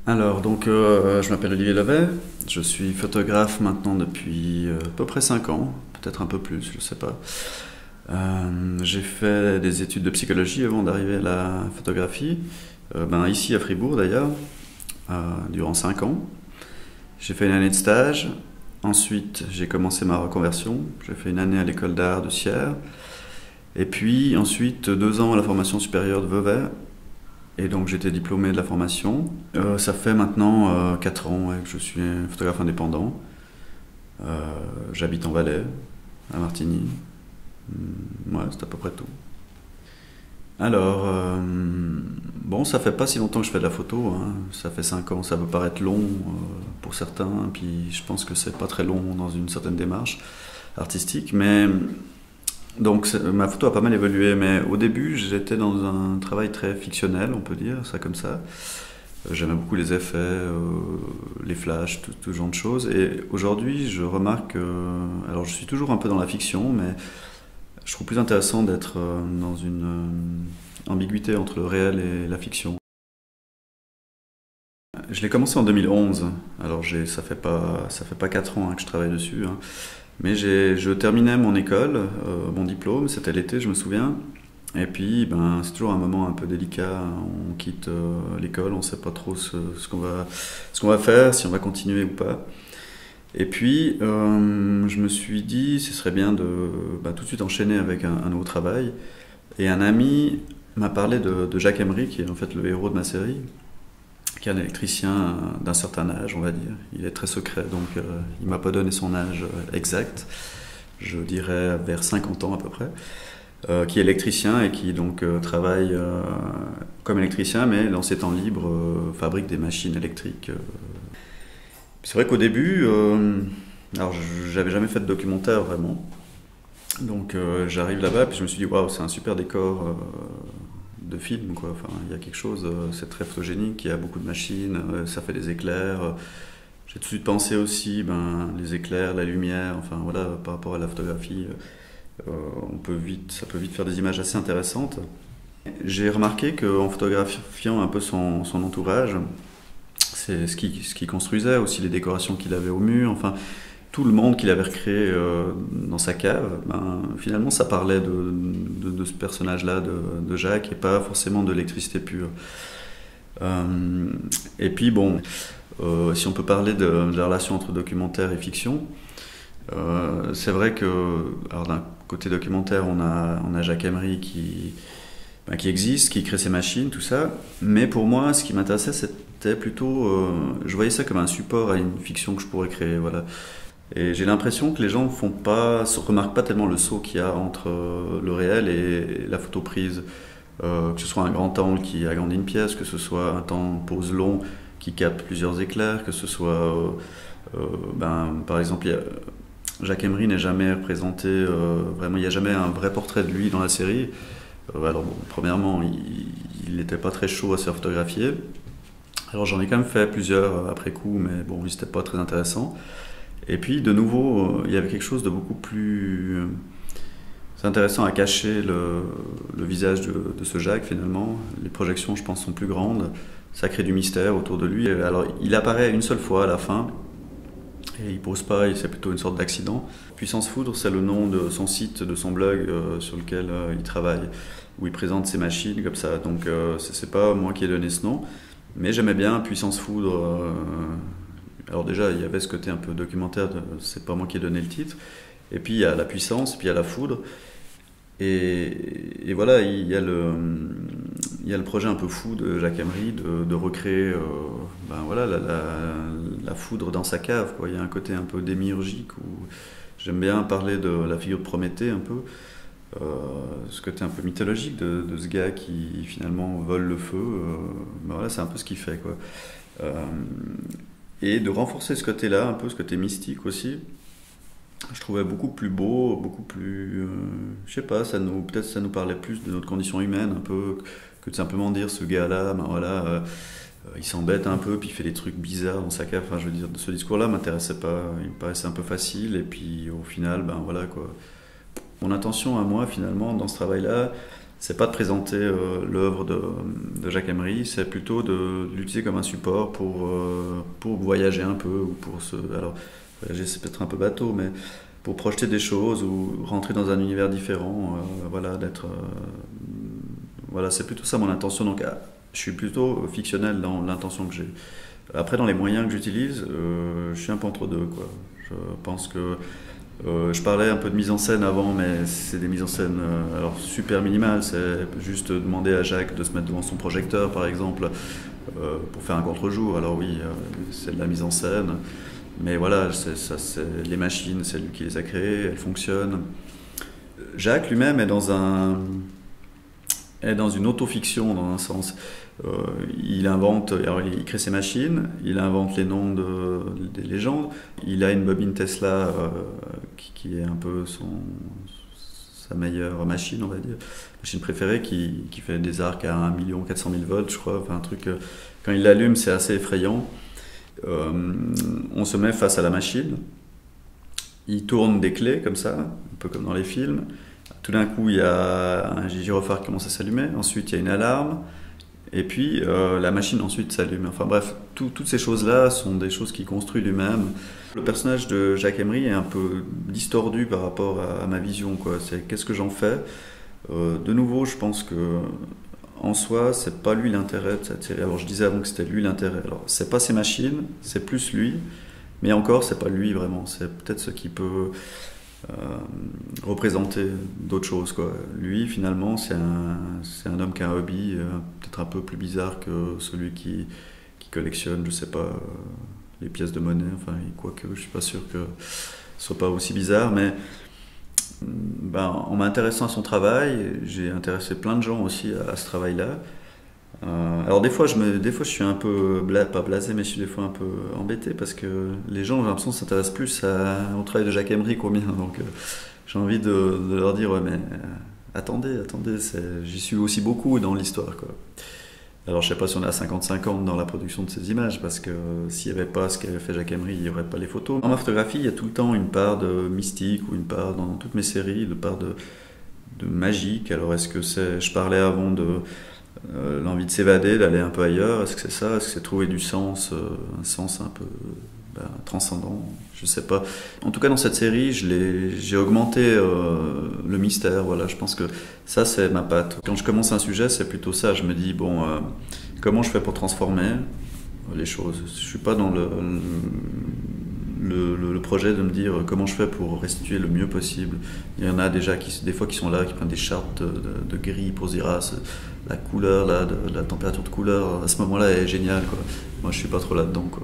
Je m'appelle Olivier Levet, je suis photographe maintenant depuis à peu près 5 ans, peut-être un peu plus, je ne sais pas. J'ai fait des études de psychologie avant d'arriver à la photographie, ici à Fribourg d'ailleurs, durant 5 ans. J'ai fait une année de stage, ensuite j'ai commencé ma reconversion, j'ai fait une année à l'école d'art de Sierre, et puis ensuite 2 ans à la formation supérieure de Vevey. Et donc j'étais diplômé de la formation. Ça fait maintenant 4 ans ouais, que je suis photographe indépendant. J'habite en Valais, à Martigny. Ouais, c'est à peu près tout. Alors, bon, ça fait pas si longtemps que je fais de la photo, hein. Ça fait 5 ans, ça peut paraître long pour certains, puis je pense que c'est pas très long dans une certaine démarche artistique, mais donc ma photo a pas mal évolué, mais au début j'étais dans un travail très fictionnel, on peut dire ça comme ça. J'aimais beaucoup les effets, les flashs, tout ce genre de choses. Et aujourd'hui je remarque alors je suis toujours un peu dans la fiction, mais je trouve plus intéressant d'être dans une ambiguïté entre le réel et la fiction. Je l'ai commencé en 2011, alors ça fait pas 4 ans hein, que je travaille dessus, hein. Mais je terminais mon école, mon diplôme, c'était l'été, je me souviens. Et puis, c'est toujours un moment un peu délicat. On quitte l'école, on ne sait pas trop ce qu'on va faire, si on va continuer ou pas. Et puis, je me suis dit, ce serait bien de tout de suite enchaîner avec un nouveau travail. Et un ami m'a parlé de Jacques Emery, qui est en fait le héros de ma série, qui est un électricien d'un certain âge, on va dire. Il est très secret, donc il m'a pas donné son âge exact. Je dirais vers 50 ans à peu près. Qui est électricien et qui donc travaille comme électricien, mais dans ses temps libres fabrique des machines électriques. C'est vrai qu'au début, alors j'avais jamais fait de documentaire vraiment, donc j'arrive là-bas puis je me suis dit waouh, c'est un super décor de film quoi. Enfin, il y a quelque chose, c'est très photogénique, il y a beaucoup de machines, ça fait des éclairs. J'ai tout de suite pensé aussi les éclairs, la lumière, enfin voilà, par rapport à la photographie. Ça peut vite faire des images assez intéressantes. J'ai remarqué qu'en photographiant un peu son entourage, c'est ce qui construisait, aussi les décorations qu'il avait au mur, enfin tout le monde qu'il avait recréé dans sa cave, finalement ça parlait de ce personnage-là, de Jacques, et pas forcément de l'électricité pure. Et puis bon, si on peut parler de la relation entre documentaire et fiction, c'est vrai que, alors d'un côté documentaire, on a Jacques Emery qui existe, qui crée ses machines, tout ça. Mais pour moi, ce qui m'intéressait, c'était plutôt, je voyais ça comme un support à une fiction que je pourrais créer, voilà. Et j'ai l'impression que les gens se remarquent pas tellement le saut qu'il y a entre le réel et la photo prise. Que ce soit un grand angle qui agrandit une pièce, que ce soit un temps pose long qui capte plusieurs éclairs, que ce soit, par exemple, Jacques Emery n'est jamais représenté, vraiment, il n'y a jamais un vrai portrait de lui dans la série. Alors, bon, premièrement, il n'était pas très chaud à se faire photographier. Alors, j'en ai quand même fait plusieurs après coup, mais bon, c'était pas très intéressant. Et puis, de nouveau, il y avait quelque chose de beaucoup plus. C'est intéressant à cacher le visage de ce Jacques, finalement. Les projections, je pense, sont plus grandes. Ça crée du mystère autour de lui. Alors, il apparaît une seule fois à la fin. Et il pose pas, c'est plutôt une sorte d'accident. Puissance Foudre, c'est le nom de son site, de son blog sur lequel il travaille, où il présente ses machines comme ça. Donc c'est pas moi qui ai donné ce nom, mais j'aimais bien Puissance Foudre. Alors déjà, il y avait ce côté un peu documentaire, c'est pas moi qui ai donné le titre. Et puis il y a la puissance, puis il y a la foudre. Et voilà, il y a le projet un peu fou de Jacques Emery de recréer voilà, la foudre dans sa cave, quoi. Il y a un côté un peu démiurgique où j'aime bien parler de la figure de Prométhée un peu, ce côté un peu mythologique de ce gars qui finalement vole le feu. Voilà, c'est un peu ce qu'il fait, quoi. Et de renforcer ce côté-là, un peu ce côté mystique aussi. Je trouvais beaucoup plus beau, beaucoup plus, je sais pas, peut-être ça nous parlait plus de notre condition humaine un peu que de simplement dire ce gars-là, voilà, il s'embête un peu puis il fait des trucs bizarres dans sa cave. Enfin, je veux dire, ce discours-là m'intéressait pas, il me paraissait un peu facile et puis au final, voilà quoi. Mon intention à moi finalement dans ce travail-là, c'est pas de présenter l'œuvre de Jacques Emery, c'est plutôt de l'utiliser comme un support pour voyager un peu, ou pour se... Alors, voyager c'est peut-être un peu bateau, mais pour projeter des choses ou rentrer dans un univers différent, voilà, d'être... voilà, c'est plutôt ça mon intention, donc je suis plutôt fictionnel dans l'intention que j'ai. Après, dans les moyens que j'utilise, je suis un peu entre deux, quoi. Je pense que je parlais un peu de mise en scène avant, mais c'est des mises en scène alors super minimales. C'est juste demander à Jacques de se mettre devant son projecteur, par exemple, pour faire un contre-jour. Alors oui, c'est de la mise en scène, mais voilà, les machines, c'est lui qui les a créées, elles fonctionnent. Jacques lui-même est dans une autofiction, dans un sens. Euh, il invente, alors il crée ses machines, il invente les noms des légendes. Il a une bobine Tesla qui est un peu sa meilleure machine, on va dire, machine préférée, qui fait des arcs à 1 400 000 volts, je crois. Enfin, un truc, quand il l'allume, c'est assez effrayant. On se met face à la machine, il tourne des clés comme ça, un peu comme dans les films. Tout d'un coup, il y a un gyrophare qui commence à s'allumer, ensuite il y a une alarme, et puis la machine ensuite s'allume. Enfin bref, toutes ces choses-là sont des choses qu'il construit lui-même. Le personnage de Jacques Emery est un peu distordu par rapport à ma vision, quoi. C'est qu'est-ce que j'en fais. De nouveau, je pense que en soi, c'est pas lui l'intérêt de cette série. Alors je disais avant que c'était lui l'intérêt. Alors c'est pas ses machines, c'est plus lui, mais encore c'est pas lui vraiment. C'est peut-être ce qui peut représenter d'autres choses, quoi. Lui, finalement, c'est un homme qui a un hobby peut-être un peu plus bizarre que celui qui collectionne, je sais pas, les pièces de monnaie. Enfin, quoique, je suis pas sûr que ce soit pas aussi bizarre, mais ben, en m'intéressant à son travail, j'ai intéressé plein de gens aussi à ce travail-là. Alors des fois je suis un peu pas blasé, mais je suis des fois un peu embêté parce que les gens, j'ai l'impression, s'intéressent plus au travail de Jacques Emery qu'au mien. Donc j'ai envie de leur dire ouais, mais attendez, j'y suis aussi beaucoup dans l'histoire, quoi. Alors je sais pas si on est à 50-50 dans la production de ces images, parce que s'il n'y avait pas ce qu'avait fait Jacques Emery, il n'y aurait pas les photos. En ma photographie, il y a tout le temps une part de mystique, ou une part dans toutes mes séries, une part de magique. Alors est-ce que c'est... Je parlais avant de l'envie de s'évader, d'aller un peu ailleurs. Est-ce que c'est ça? Est-ce que c'est trouver du sens, un sens un peu transcendant? Je sais pas. En tout cas, dans cette série, j'ai augmenté le mystère. Voilà, je pense que ça, c'est ma patte. Quand je commence un sujet, c'est plutôt ça. Je me dis, bon, comment je fais pour transformer les choses? Je suis pas dans le projet de me dire comment je fais pour restituer le mieux possible. Il y en a déjà des fois qui sont là, qui prennent des chartes de gris pour se dire la couleur, la température de couleur à ce moment-là est géniale, quoi. Moi je suis pas trop là-dedans, quoi.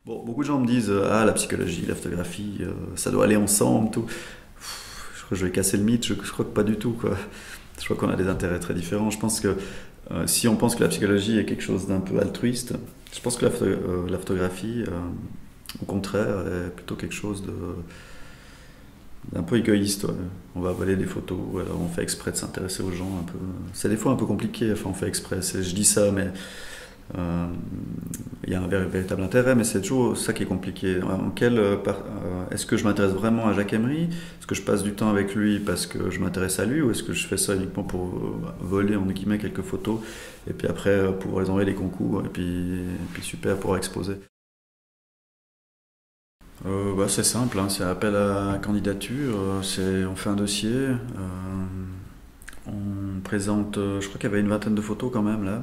Bon, beaucoup de gens me disent la psychologie, la photographie, ça doit aller ensemble, tout. Je crois que je vais casser le mythe, je crois que pas du tout, quoi. Je crois qu'on a des intérêts très différents. Je pense que si on pense que la psychologie est quelque chose d'un peu altruiste, je pense que la photographie, au contraire, est plutôt quelque chose d'un peu égoïste. Ouais. On va voler des photos, alors on fait exprès de s'intéresser aux gens un peu. C'est des fois un peu compliqué, enfin on fait exprès. Je dis ça, mais il y a un véritable intérêt, mais c'est toujours ça qui est compliqué. Est-ce que je m'intéresse vraiment à Jacques Emery? Est-ce que je passe du temps avec lui parce que je m'intéresse à lui, ou est-ce que je fais ça uniquement pour voler en guillemets quelques photos et puis après pouvoir les envoyer des concours et puis super pouvoir exposer? C'est simple, hein, c'est appel à candidature, on fait un dossier, on présente, je crois qu'il y avait une vingtaine de photos quand même là.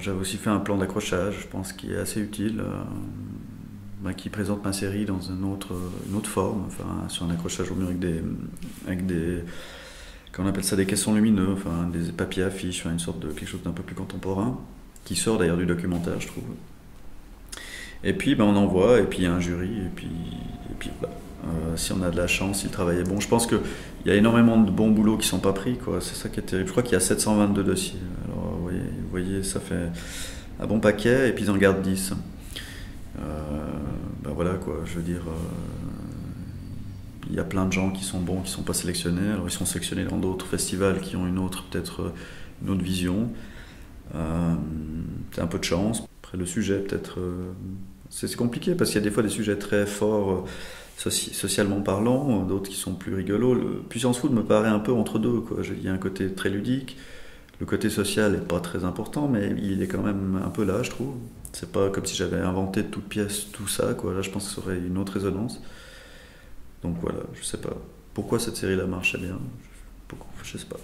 J'avais aussi fait un plan d'accrochage, je pense, qui est assez utile, qui présente ma série dans une autre forme, enfin, sur un accrochage au mur avec des qu'on appelle ça des caissons lumineux, enfin, des papiers affiches, enfin, une sorte de quelque chose d'un peu plus contemporain, qui sort d'ailleurs du documentaire, je trouve. Et puis on envoie, et puis il y a un jury, et puis voilà. Si on a de la chance, si le travail est bon. Je pense qu'il y a énormément de bons boulots qui ne sont pas pris, quoi. C'est ça qui est terrible. Je crois qu'il y a 722 dossiers. Alors vous voyez, ça fait un bon paquet, et puis ils en gardent 10. Voilà, quoi. Je veux dire, il y a plein de gens qui sont bons, qui ne sont pas sélectionnés. Alors ils sont sélectionnés dans d'autres festivals qui ont peut-être une autre vision. C'est un peu de chance. Après le sujet, peut-être... c'est compliqué parce qu'il y a des fois des sujets très forts. socialement parlant, d'autres qui sont plus rigolos. Puissance Food me paraît un peu entre deux, quoi. Il y a un côté très ludique, le côté social est pas très important, mais il est quand même un peu là, je trouve. C'est pas comme si j'avais inventé de toutes pièces tout ça, quoi. Là, je pense que ça aurait une autre résonance. Donc voilà, je sais pas. Pourquoi cette série-là marchait bien, je sais pas.